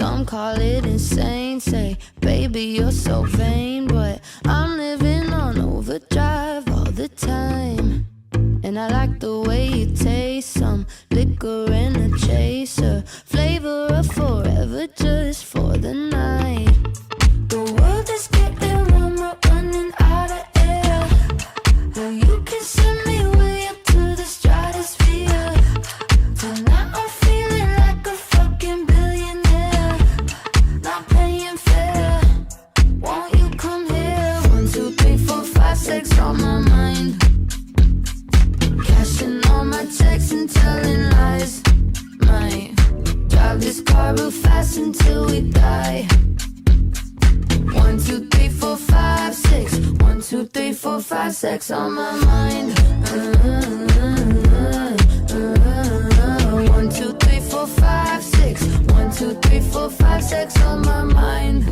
Some call it insane, say, baby, you're so vain. But I'm living on overdrive all the time. And I like the way you taste, some liquor and a chaser, flavor of forever just for the night. The world is getting warmer, running out of air. Well, you can send me way up to the stratosphere. Tonight I'm feeling like a fucking billionaire, not paying fair. Won't you come here? 1, 2, 3, 4, 5, 6 on my mind. Cashing all my checks and telling lies. Might drive this car real fast until we die. 1, 2, 3, 4, 5, 6. 1, 2, 3, 4, 5, 6 on my mind. 1, 2, 3, 4, 5, 6. 1, 2, 3, 4, 5, 6 on my mind.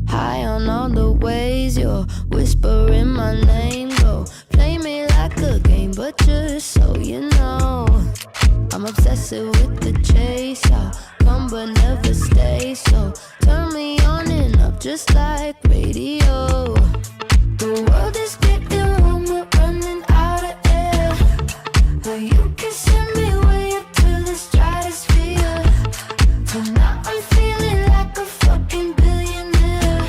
High on all the ways you're whispering my name. Go play me like a game, but just so you know, I'm obsessed with the chase. I'll come but never stay, so turn me on and up just like radio. The world is getting warmer, running out of air. But you can send me way up to the stratosphere. Tonight I'm feeling like a fucking billionaire,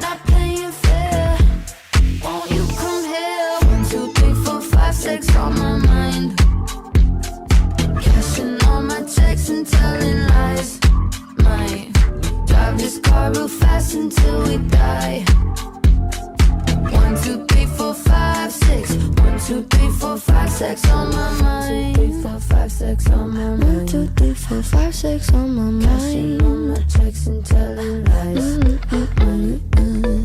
not paying fair. Won't you come here? 1, 2, 3, 4, 5, 6 on my mind. Cashing all my checks and telling lies. Might drive this car real fast until we die. 1, 2, 3, 4, 5, 6. 1, 2, 3, 4, 5, 6 on my mind. 1, 2, 3, 4, 5, 6 on my mind. 1, 2, 3, 4, 5, 6 on my mind. Cashing all my checks and telling lies.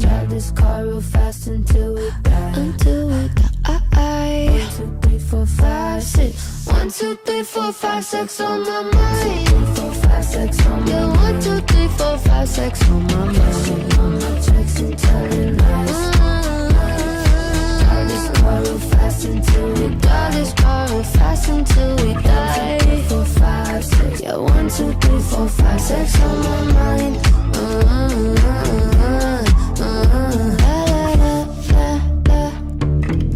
Drive this car real fast until we die. Until we die. 1, 2, 3, 4, 5, 6. 1, 2, 3, 4, 5, 6 on my mind. 1, 2, 3, 4, 5, 6 on my mind. 1, 2, 3, 4, 5, 6 on my mind. Cashing all my checks and telling lies. Drive this car real fast until we die. This car real fast until we die. 1, 2, 3, 4, 5, 6. Yeah, 1, 2, 3, 4, 5, 6 on my mind.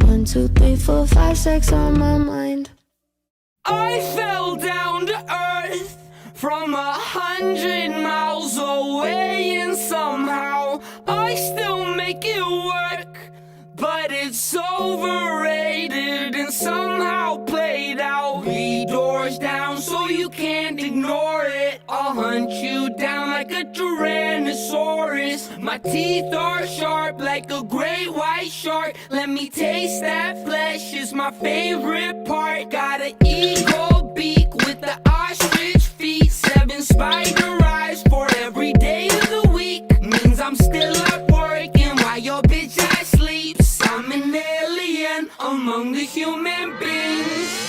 1, 2, 3, 4, 5, 6 on my mind. I fell down to earth from 100 miles away, and somehow I still make it work. But it's overrated and somehow played out. 3 doors down so you can't ignore it. I'll hunt you down like a Tyrannosaurus. My teeth are sharp like a great white shark. Let me taste that flesh, is my favorite part. Got an eagle beak with the ostrich feet. 7 spider eyes for every day of the week. Means I'm still up working while your bitch ass sleeps. I'm an alien among the human beings.